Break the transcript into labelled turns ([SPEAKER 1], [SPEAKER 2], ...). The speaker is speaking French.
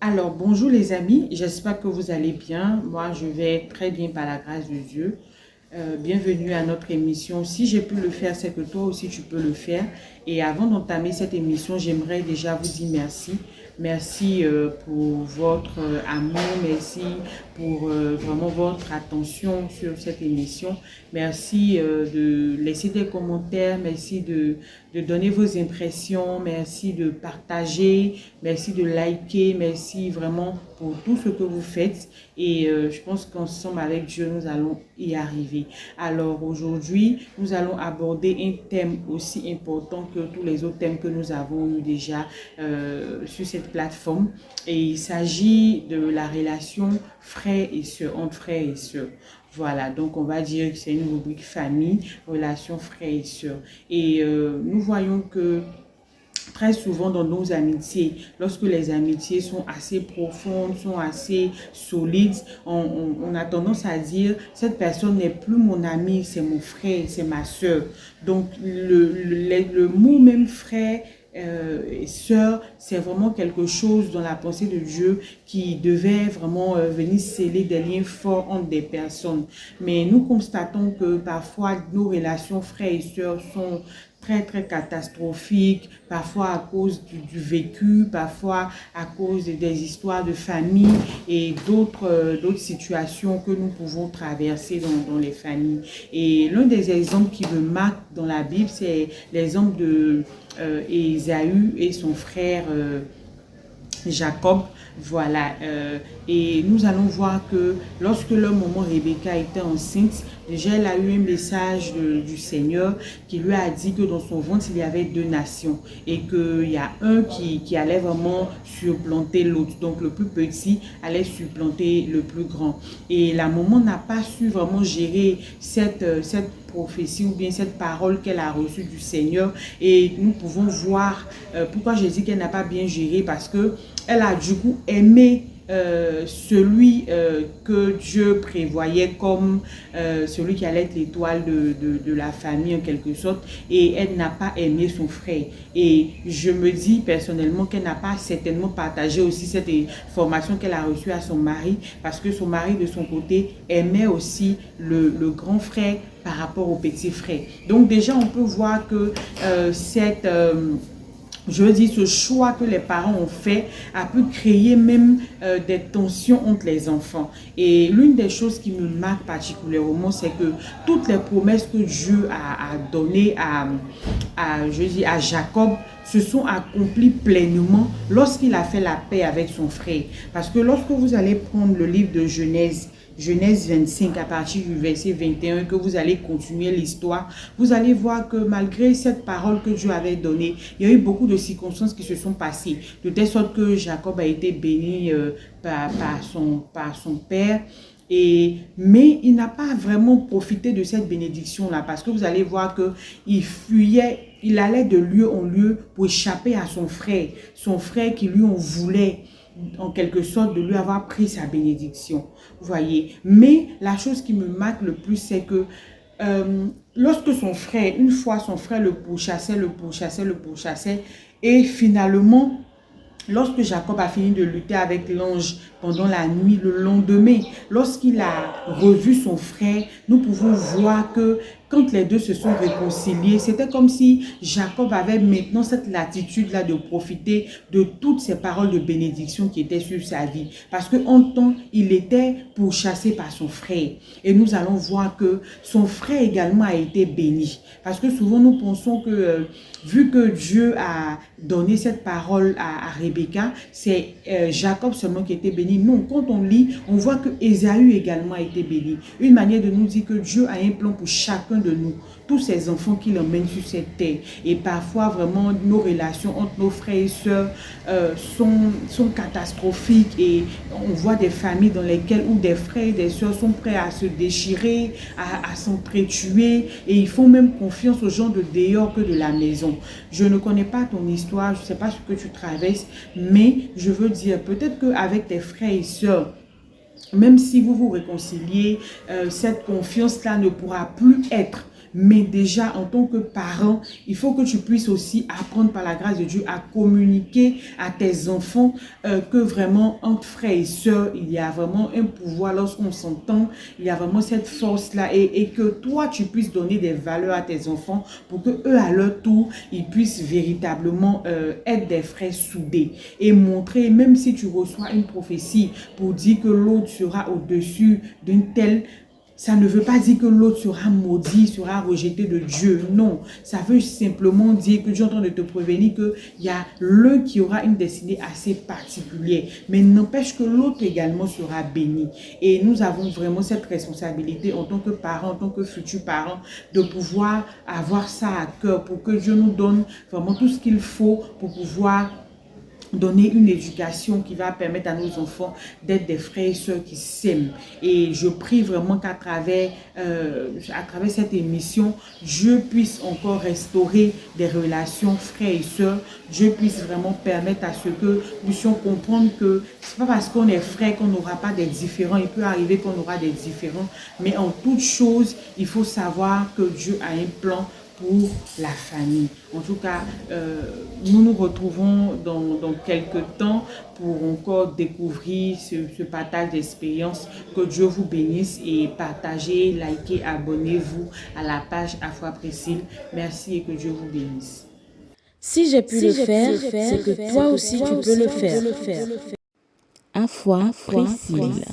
[SPEAKER 1] Alors, bonjour les amis, j'espère que vous allez bien. Moi, je vais très bien par la grâce de Dieu. Bienvenue à notre émission. Si j'ai pu le faire, c'est que toi aussi tu peux le faire. Et avant d'entamer cette émission, j'aimerais déjà vous dire merci. Merci pour votre amour, merci pour vraiment votre attention sur cette émission. Merci de laisser des commentaires, merci de donner vos impressions, merci de partager, merci de liker, merci vraiment pour tout ce que vous faites. Et je pense qu'ensemble avec Dieu, nous allons y arriver. Alors aujourd'hui, nous allons aborder un thème aussi important que tous les autres thèmes que nous avons eu déjà sur cette plateforme. Et il s'agit de la relation frère et sœur, entre frères et sœurs. Voilà, donc on va dire que c'est une rubrique famille, relation frère et sœur. Et nous voyons que très souvent dans nos amitiés, lorsque les amitiés sont assez profondes, sont assez solides, on a tendance à dire cette personne n'est plus mon ami, c'est mon frère, c'est ma soeur. Donc le mot même frère et sœur, c'est vraiment quelque chose dans la pensée de Dieu qui devait vraiment venir sceller des liens forts entre des personnes. Mais nous constatons que parfois nos relations frères et sœurs sont très catastrophiques, parfois à cause du vécu, parfois à cause des histoires de famille et d'autres situations que nous pouvons traverser dans les familles. Et l'un des exemples qui me marque dans la Bible, c'est l'exemple de Ésaü et son frère Jacob. Voilà, et nous allons voir que lorsque leur maman Rebecca était enceinte, déjà elle a eu un message du Seigneur qui lui a dit que dans son ventre il y avait deux nations et qu'il y a un qui allait vraiment supplanter l'autre. Donc le plus petit allait supplanter le plus grand. Et la maman n'a pas su vraiment gérer cette prophétie ou bien cette parole qu'elle a reçue du Seigneur. Et nous pouvons voir pourquoi je dis qu'elle n'a pas bien géré, parce que elle a du coup aimé celui que Dieu prévoyait comme celui qui allait être l'étoile de la famille en quelque sorte, et elle n'a pas aimé son frère. Et je me dis personnellement qu'elle n'a pas certainement partagé aussi cette information qu'elle a reçue à son mari, parce que son mari de son côté aimait aussi le grand frère par rapport au petit frère. Donc déjà on peut voir que je veux dire, ce choix que les parents ont fait a pu créer même des tensions entre les enfants. Et l'une des choses qui me marque particulièrement, c'est que toutes les promesses que Dieu a données à Jacob se sont accomplies pleinement lorsqu'il a fait la paix avec son frère. Parce que lorsque vous allez prendre le livre de Genèse 25, à partir du verset 21, que vous allez continuer l'histoire, vous allez voir que malgré cette parole que Dieu avait donnée, il y a eu beaucoup de circonstances qui se sont passées, de telle sorte que Jacob a été béni par son père. Mais il n'a pas vraiment profité de cette bénédiction-là, parce que vous allez voir qu'il fuyait, il allait de lieu en lieu pour échapper à son frère qui lui en voulait en quelque sorte de lui avoir pris sa bénédiction. Vous voyez. Mais la chose qui me marque le plus, c'est que lorsque une fois son frère le pourchassait, et finalement, lorsque Jacob a fini de lutter avec l'ange pendant la nuit, le lendemain, lorsqu'il a revu son frère, nous pouvons voir que quand les deux se sont réconciliés, c'était comme si Jacob avait maintenant cette latitude-là de profiter de toutes ces paroles de bénédiction qui étaient sur sa vie. Parce qu'en temps, il était pourchassé par son frère. Et nous allons voir que son frère également a été béni. Parce que souvent, nous pensons que vu que Dieu a donné cette parole à Rebecca, c'est Jacob seulement qui était béni. Non, quand on lit, on voit que Ésaü également a été béni. Une manière de nous dire que Dieu a un plan pour chacun de nous, tous ces enfants qu'il emmène sur cette terre. Et parfois, vraiment, nos relations entre nos frères et sœurs sont catastrophiques. Et on voit des familles dans lesquelles où des frères et des sœurs sont prêts à se déchirer, à s'entretuer. Et ils font même confiance aux gens de dehors que de la maison. Je ne connais pas ton histoire, je ne sais pas ce que tu traverses, mais je veux dire, peut-être qu'avec tes frères et sœurs, même si vous vous réconciliez, cette confiance-là ne pourra plus être. Mais déjà, en tant que parent, il faut que tu puisses aussi apprendre par la grâce de Dieu à communiquer à tes enfants que vraiment, entre frères et sœurs, il y a vraiment un pouvoir lorsqu'on s'entend. Il y a vraiment cette force-là et que toi, tu puisses donner des valeurs à tes enfants pour que eux à leur tour, ils puissent véritablement être des frères soudés et montrer, même si tu reçois une prophétie pour dire que l'autre sera au-dessus d'une telle, ça ne veut pas dire que l'autre sera maudit, sera rejeté de Dieu. Non, ça veut simplement dire que Dieu est en train de te prévenir qu'il y a l'un qui aura une destinée assez particulière. Mais n'empêche que l'autre également sera béni. Et nous avons vraiment cette responsabilité en tant que parents, en tant que futurs parents, de pouvoir avoir ça à cœur pour que Dieu nous donne vraiment tout ce qu'il faut pour pouvoir donner une éducation qui va permettre à nos enfants d'être des frères et sœurs qui s'aiment. Et je prie vraiment qu'à travers, cette émission, Dieu puisse encore restaurer des relations frères et sœurs. Dieu puisse vraiment permettre à ce que nous puissions comprendre que ce n'est pas parce qu'on est frères qu'on n'aura pas des différends. Il peut arriver qu'on aura des différends. Mais en toute chose, il faut savoir que Dieu a un plan pour la famille. En tout cas, nous nous retrouvons dans quelques temps pour encore découvrir ce partage d'expérience. Que Dieu vous bénisse et partagez, likez, abonnez-vous à la page Afwa Priscille. Merci et que Dieu vous bénisse.
[SPEAKER 2] Si j'ai pu le faire, c'est que toi aussi tu peux le faire. Afwa Priscille.